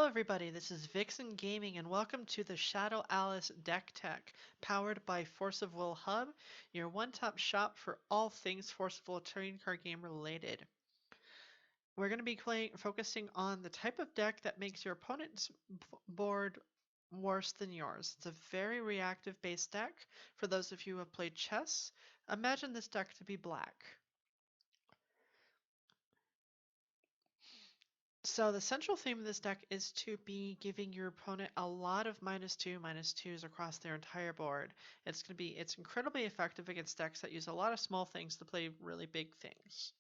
everybody, this is VixenGaming and welcome to the Shadow Alice deck tech, powered by Force of Will Hub, your one-stop shop for all things Force of Will trading card game related. We're going to be focusing on the type of deck that makes your opponent's board worse than yours. It's a very reactive based deck. For those of you who have played chess, imagine this deck to be black. So the central theme of this deck is to be giving your opponent a lot of -2/-2s across their entire board. It's incredibly effective against decks that use a lot of small things to play really big things.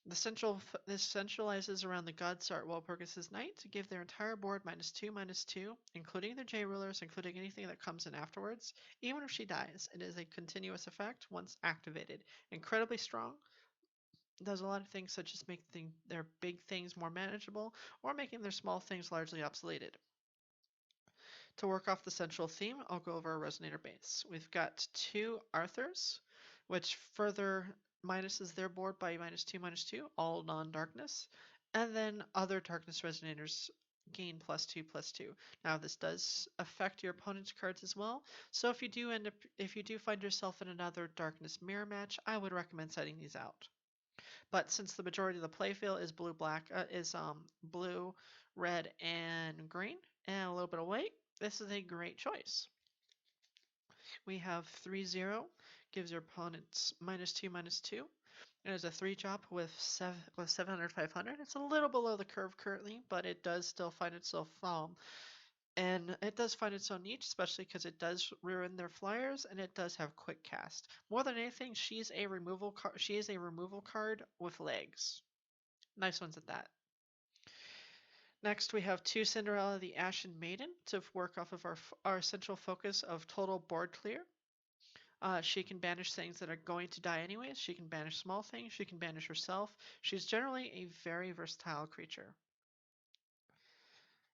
This centralizes around the Godsart Walpurgis's Knight to give their entire board -2/-2, including their J rulers, including anything that comes in afterwards. Even if she dies, it is a continuous effect once activated. Incredibly strong. Does a lot of things such as making their big things more manageable or making their small things largely obsoleted. To work off the central theme, I'll go over our resonator base. We've got two Arthurs, which further minuses their board by -2/-2, all non-darkness, and then other darkness resonators gain +2/+2. Now this does affect your opponent's cards as well, so if you do find yourself in another darkness mirror match, I would recommend setting these out. But since the majority of the playfield is blue, red, and green, and a little bit of white, this is a great choice. We have 3/0, gives your opponents -2/-2. It is a 3-drop with 700/500. It's a little below the curve currently, but it does still find itself and it does find its own niche, especially because it does ruin their flyers and it does have quick cast. More than anything, she's a removal card with legs. Nice ones at that. Next, we have 2 Cinderella the Ashen Maiden to work off of our central focus of total board clear. She can banish things that are going to die anyways. She can banish small things. She can banish herself. She's generally a very versatile creature.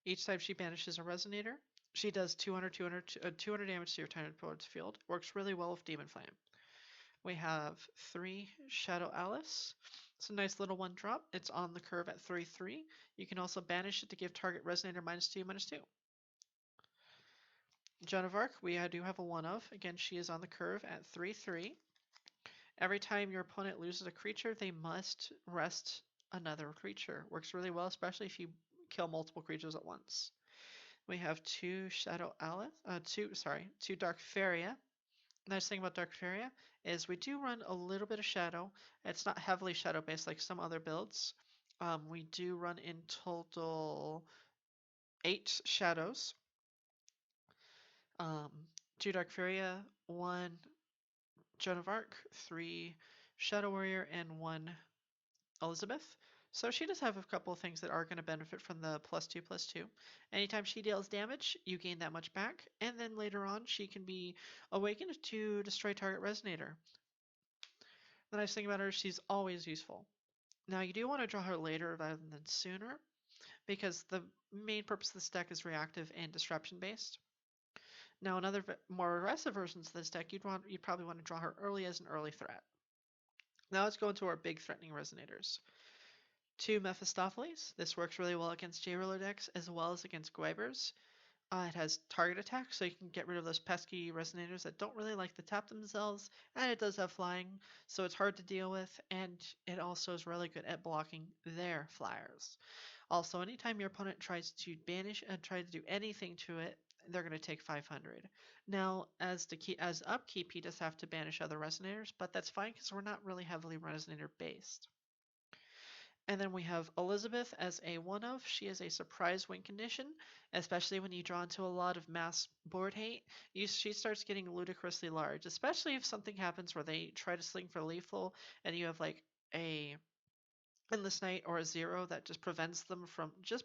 Each time she banishes a resonator, she does 200 damage to your target opponent's field. Works really well with Demon Flame. We have 3 Shadow Alice. It's a nice little 1-drop. It's on the curve at 3/3. You can also banish it to give target resonator -2/-2. Joan of Arc, we do have a 1 of. Again, she is on the curve at 3/3. Every time your opponent loses a creature, they must rest another creature. Works really well, especially if you kill multiple creatures at once. We have 2 Shadow Alice, two Dark Faria. Nice thing about Dark Faria is we do run a little bit of shadow. It's not heavily shadow based like some other builds. We do run in total 8 shadows. 2 Dark Faria, 1 Joan of Arc, 3 Shadow Warrior, and 1 Elizabeth. So she does have a couple of things that are going to benefit from the +2/+2. Anytime she deals damage, you gain that much back, and then later on she can be awakened to destroy target resonator. The nice thing about her is she's always useful. Now you do want to draw her later rather than sooner, because the main purpose of this deck is reactive and disruption based. Now in other more aggressive versions of this deck, you'd probably want to draw her early as an early threat. Now let's go into our big threatening resonators. 2 Mephistopheles. This works really well against J-Roller decks as well as against Guibers. It has target attack, so you can get rid of those pesky resonators that don't really like to tap themselves, and it does have flying, so it's hard to deal with, and it also is really good at blocking their flyers. Also, anytime your opponent tries to banish and try to do anything to it, they're going to take 500. Now, as upkeep, he does have to banish other resonators, but that's fine because we're not really heavily resonator based. And then we have Elizabeth as a 1 of. She is a surprise win condition, especially when you draw into a lot of mass board hate. She starts getting ludicrously large, especially if something happens where they try to sling for lethal and you have like a Endless Night or a 0 that just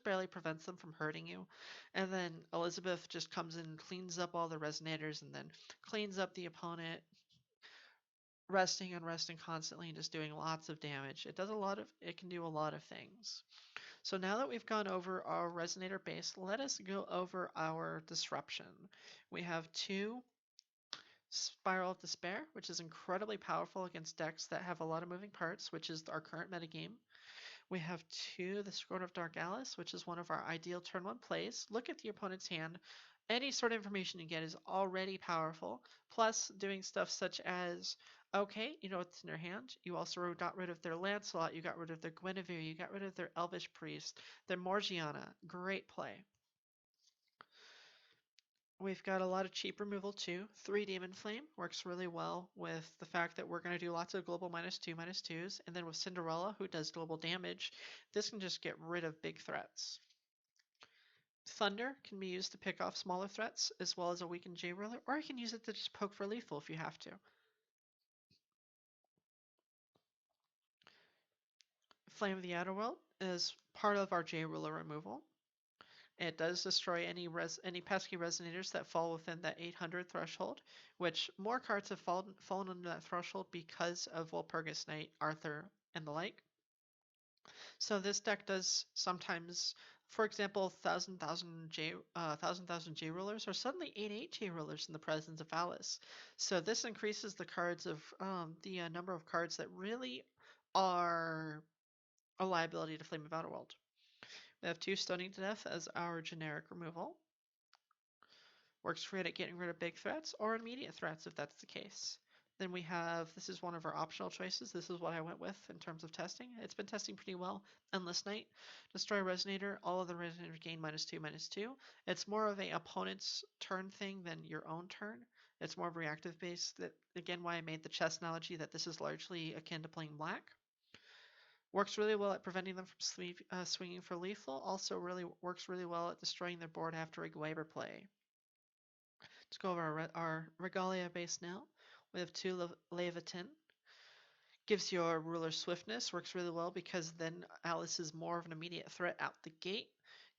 barely prevents them from hurting you. And then Elizabeth just comes in and cleans up all the resonators and then cleans up the opponent, resting and resting constantly and just doing lots of damage. It can do a lot of things. So now that we've gone over our resonator base, let us go over our disruption. We have 2 Spiral of Despair, which is incredibly powerful against decks that have a lot of moving parts, which is our current metagame. We have two, the Scorn of Dark Alice, which is one of our ideal turn one plays. Look at the opponent's hand. Any sort of information you get is already powerful. Plus, doing stuff such as, okay, you know what's in your hand. You also got rid of their Lancelot, you got rid of their Guinevere, you got rid of their Elvish Priest, their Morgiana. Great play. We've got a lot of cheap removal too. 3 Demon Flame works really well with the fact that we're going to do lots of global -2/-2s, and then with Cinderella, who does global damage, this can just get rid of big threats. Thunder can be used to pick off smaller threats, as well as a weakened J-Ruler, or you can use it to just poke for lethal if you have to. Flame of the Outer World is part of our J-Ruler removal. It does destroy any pesky resonators that fall within that 800 threshold, which more cards have fallen under that threshold because of Walpurgis Knight, Arthur, and the like. So this deck does sometimes, for example, 1,000 J rulers are suddenly 8 J rulers in the presence of Alice. So this increases the cards of the number of cards that really are a liability to Flame of Outerworld. We have 2 Stoning to Death as our generic removal. Works great at getting rid of big threats or immediate threats if that's the case. Then we have, this is one of our optional choices. This is what I went with in terms of testing. It's been testing pretty well. Endless Night. Destroy Resonator. All of the Resonators gain -2/-2. It's more of a opponent's turn thing than your own turn. It's more of reactive based. That again, why I made the chess analogy that this is largely akin to playing black. Works really well at preventing them from swinging for lethal. Also works really well at destroying their board after a Gwaber play. Let's go over our Regalia base now. We have 2 Leviathan. Gives your ruler swiftness, works really well because then Alice is more of an immediate threat out the gate.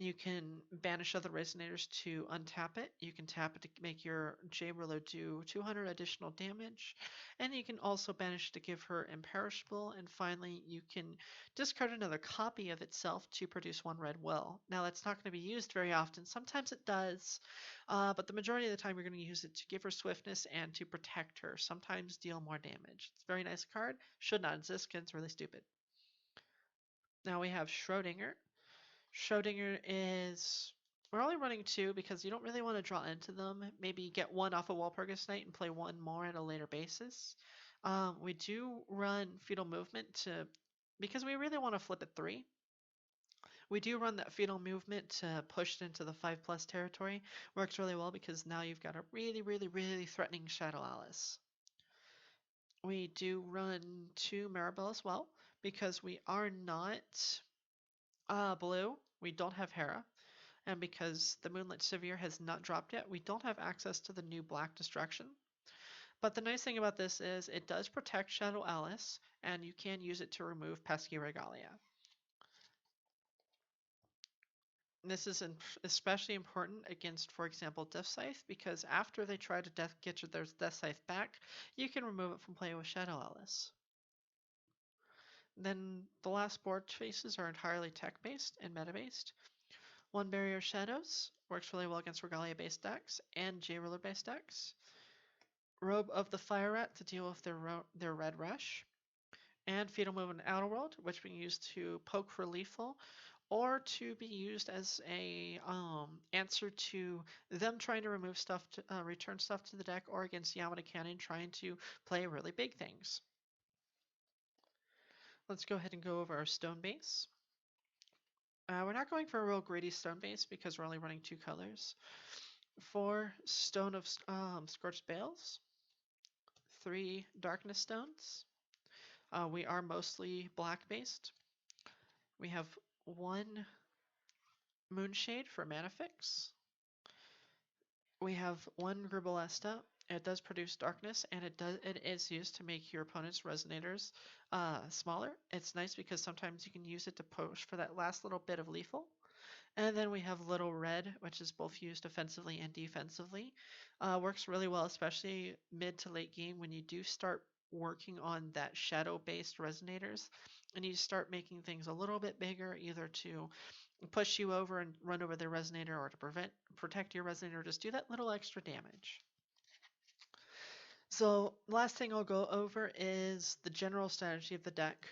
You can banish other resonators to untap it. You can tap it to make your J ruler do 200 additional damage. And you can also banish to give her imperishable. And finally, you can discard another copy of itself to produce 1 red will. Now, that's not going to be used very often. Sometimes it does, but the majority of the time, you're going to use it to give her swiftness and to protect her. Sometimes deal more damage. It's a very nice card. Should not exist because it's really stupid. Now we have Schrodinger. Schrodinger is, we're only running 2 because you don't really want to draw into them. Maybe get 1 off of Walpurgis Night and play 1 more at a later basis. We do run Fetal Movement because we really want to flip it 3. We do run that Fetal Movement to push it into the 5+ territory. Works really well because now you've got a really, really, really threatening Shadow Alice. We do run 2 Maribel as well because we are not blue. We don't have Hera. And because the Moonlit Sevier has not dropped yet, we don't have access to the new Black Destruction. But the nice thing about this is it does protect Shadow Alice, and you can use it to remove Pesky Regalia. This is especially important against, for example, Death Scythe, because after they try to get their Death Scythe back, you can remove it from play with Shadow Alice. Then the last board choices are entirely tech-based and meta-based. 1 Barrier Shadows works really well against Regalia-based decks and J-Ruler-based decks. Robe of the Fire Rat to deal with their Red Rush. And Fetal Movement Outer World, which we use to poke for lethal, or to be used as a answer to them trying to remove stuff, return stuff to the deck, or against Yamada Cannon trying to play really big things. Let's go ahead and go over our stone base. We're not going for a real greedy stone base because we're only running 2 colors. 4 Stone of Scorched Bales. 3 Darkness Stones. We are mostly black based. We have 1 Moonshade for mana fix. We have 1 Gribalesta. It does produce darkness, and it is used to make your opponent's resonators smaller. It's nice because sometimes you can use it to push for that last little bit of lethal. And then we have Little Red, which is both used offensively and defensively. Works really well, especially mid to late game when you do start working on that shadow-based resonators, and you start making things a little bit bigger, either to push you over and run over their resonator, or to protect your resonator, just do that little extra damage. So the last thing I'll go over is the general strategy of the deck.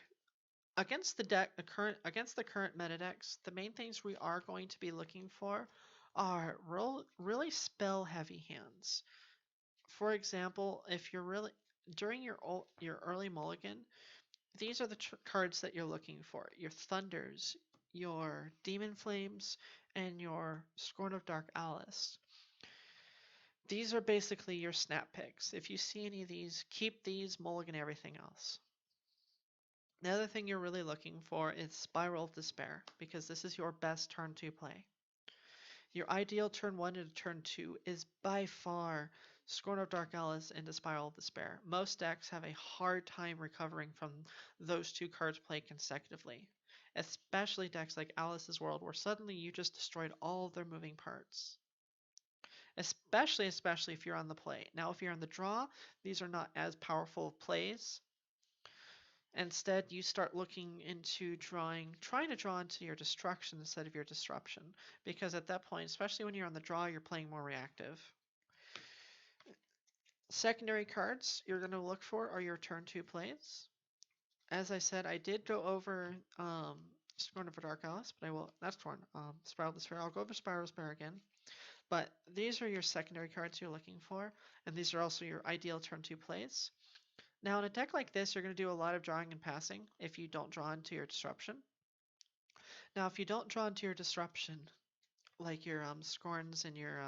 against against the current meta decks, the main things we are going to be looking for are really spell heavy hands. For example, if you're really during your early mulligan, these are the cards that you're looking for: your thunders, your demon flames, and your scorn of dark Alice. These are basically your snap picks. If you see any of these, keep these, mulligan everything else. The other thing you're really looking for is Spiral of Despair, because this is your best turn 2 play. Your ideal turn 1 into turn 2 is by far Scorn of Dark Alice into Spiral of Despair. Most decks have a hard time recovering from those two cards played consecutively, especially decks like Alice's World, where suddenly you just destroyed all of their moving parts. Especially if you're on the play. Now, if you're on the draw, these are not as powerful plays. Instead, you start looking into trying to draw into your destruction instead of your disruption. Because at that point, especially when you're on the draw, you're playing more reactive. Secondary cards you're going to look for are your turn 2 plays. As I said, I did go over Scorn of Dark Alice, but I will, that's one. Spiral Despair, I'll go over Spiral Despair again. But these are your secondary cards you're looking for, and these are also your ideal turn 2 plays. Now, in a deck like this, you're going to do a lot of drawing and passing if you don't draw into your disruption. Now, if you don't draw into your disruption, like your scorns and your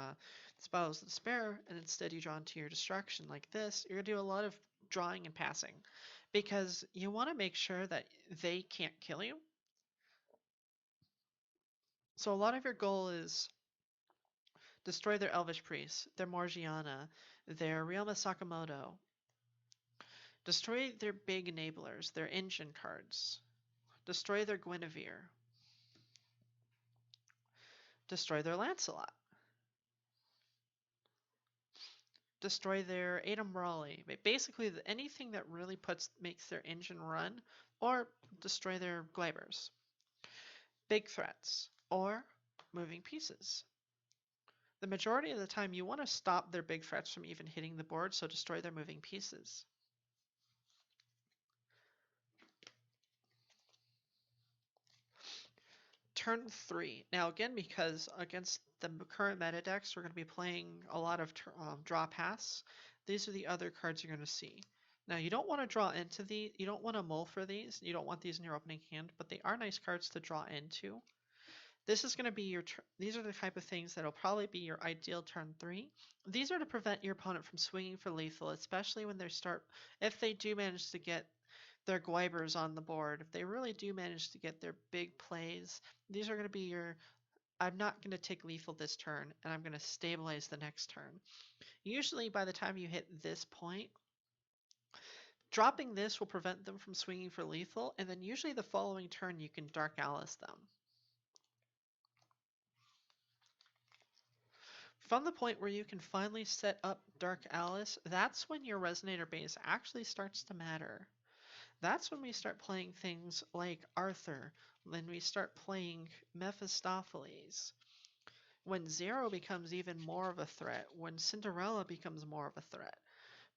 spells of despair, and instead you draw into your destruction like this, you're going to do a lot of drawing and passing, because you want to make sure that they can't kill you. So a lot of your goal is destroy their Elvish Priest, their Morgiana, their Ryoma Sakamoto, destroy their big enablers, their engine cards, destroy their Guinevere, destroy their Lancelot, destroy their Adam Raleigh. Basically, anything that really makes their engine run, or destroy their Glibers. Big threats, or moving pieces. The majority of the time, you want to stop their big threats from even hitting the board, so destroy their moving pieces. Turn 3. Now again, because against the current meta decks, we're going to be playing a lot of draw pass. These are the other cards you're going to see. Now you don't want to draw into these, you don't want to mull for these, you don't want these in your opening hand, but they are nice cards to draw into. This is going to be your, these are the type of things that'll probably be your ideal turn 3. These are to prevent your opponent from swinging for lethal, especially when if they do manage to get their Guibers on the board, if they really do manage to get their big plays, these are going to be your, I'm not going to take lethal this turn, and I'm going to stabilize the next turn. Usually by the time you hit this point, dropping this will prevent them from swinging for lethal, and then usually the following turn you can Dark Alice them. From the point where you can finally set up Dark Alice, that's when your Resonator base actually starts to matter. That's when we start playing things like Arthur, when we start playing Mephistopheles, when Zero becomes even more of a threat, when Cinderella becomes more of a threat.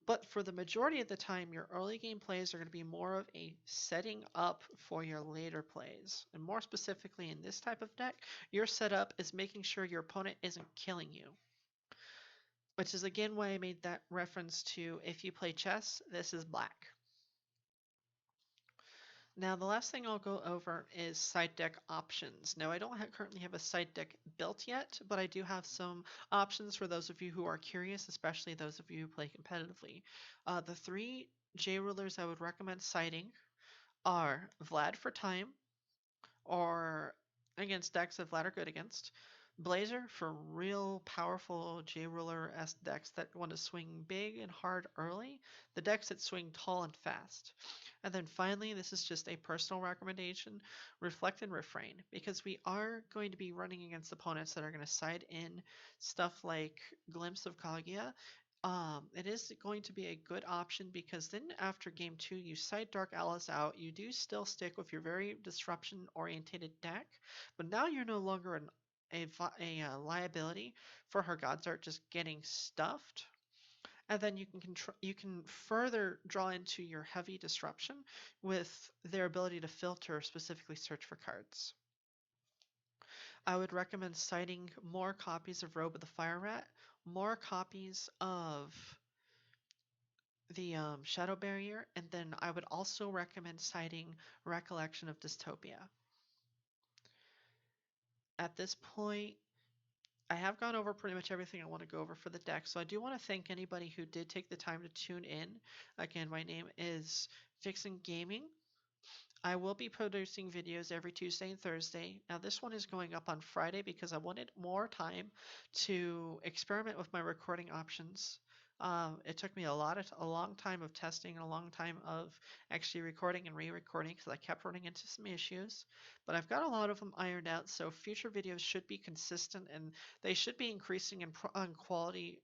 But for the majority of the time, your early game plays are going to be more of a setting up for your later plays. And more specifically in this type of deck, your setup is making sure your opponent isn't killing you. Which is again why I made that reference to, if you play chess, this is black. Now the last thing I'll go over is side deck options. Now I don't currently have a side deck built yet, but I do have some options for those of you who are curious, especially those of you who play competitively. The 3 J rulers I would recommend siding are Vlad for time, or against decks that Vlad are good against. Blazer for real powerful J-Ruler-esque decks that want to swing big and hard early. The decks that swing tall and fast. And then finally, this is just a personal recommendation, Reflect and Refrain, because we are going to be running against opponents that are going to side in stuff like Glimpse of Kaguya. It is going to be a good option, because then after game 2 you side Dark Alice out, you do still stick with your very disruption orientated deck, but now you're no longer a liability for her Godsart just getting stuffed. and then you can further draw into your heavy disruption with their ability to filter, specifically search for cards. I would recommend citing more copies of Robe of the Fire Rat, more copies of the Shadow Barrier, and then I would also recommend citing Recollection of Dystopia. At this point, I have gone over pretty much everything I want to go over for the deck, so I do want to thank anybody who did take the time to tune in. Again, my name is VixenGaming. I will be producing videos every Tuesday and Thursday. Now, this one is going up on Friday because I wanted more time to experiment with my recording options. It took me a long time of testing, a long time of actually recording and re-recording because I kept running into some issues. But I've got a lot of them ironed out, so future videos should be consistent and they should be increasing in quality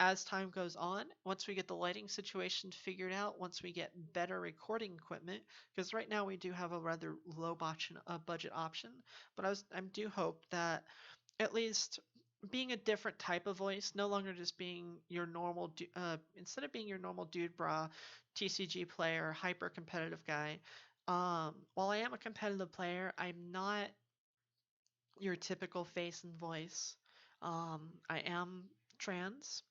as time goes on, once we get the lighting situation figured out, once we get better recording equipment, because right now we do have a rather low budget option, but I do hope that at least being a different type of voice, no longer just being your normal, instead of being your normal dude bra, TCG player, hyper competitive guy. While I am a competitive player, I'm not your typical face and voice. I am trans.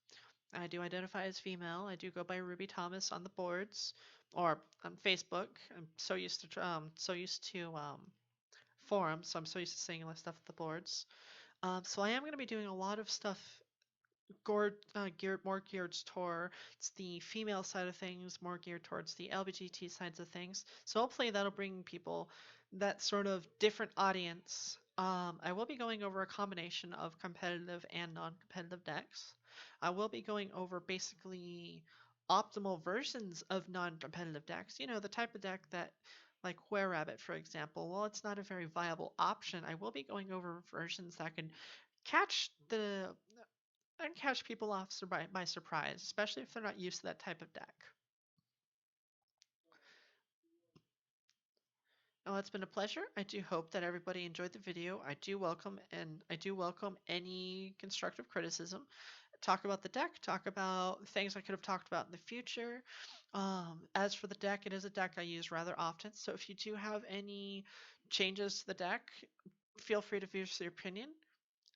I do identify as female. I do go by Ruby Thomas on the boards or on Facebook. I'm so used to forums, so I'm so used to seeing all that stuff at the boards. So I am going to be doing a lot of stuff geared more geared towards the female side of things, more geared towards the LGBT sides of things. So hopefully that'll bring people that sort of different audience. I will be going over a combination of competitive and non-competitive decks. I will be going over basically optimal versions of non-competitive decks. You know, the type of deck that like Were Rabbit, for example, well, it's not a very viable option. I will be going over versions that can catch the and catch people off by surprise, especially if they're not used to that type of deck. Well, it's been a pleasure. I do hope that everybody enjoyed the video. I do welcome any constructive criticism. Talk about the deck, talk about things I could have talked about in the future. As for the deck, it is a deck I use rather often, so if you do have any changes to the deck, feel free to voice your opinion.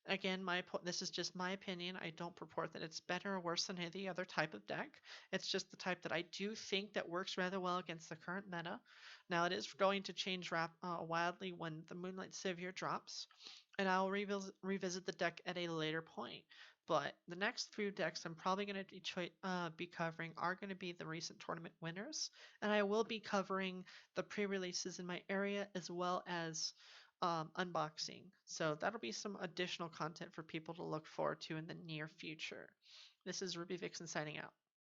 Again, this is just my opinion. I don't purport that it's better or worse than any other type of deck. It's just the type that I do think that works rather well against the current meta. Now, it is going to change wildly when the Moonlight Savior drops, and I'll revisit the deck at a later point. But the next few decks I'm probably going to be covering are going to be the recent tournament winners, and I will be covering the pre-releases in my area as well as unboxing. So that'll be some additional content for people to look forward to in the near future. This is Ruby Vixen signing out.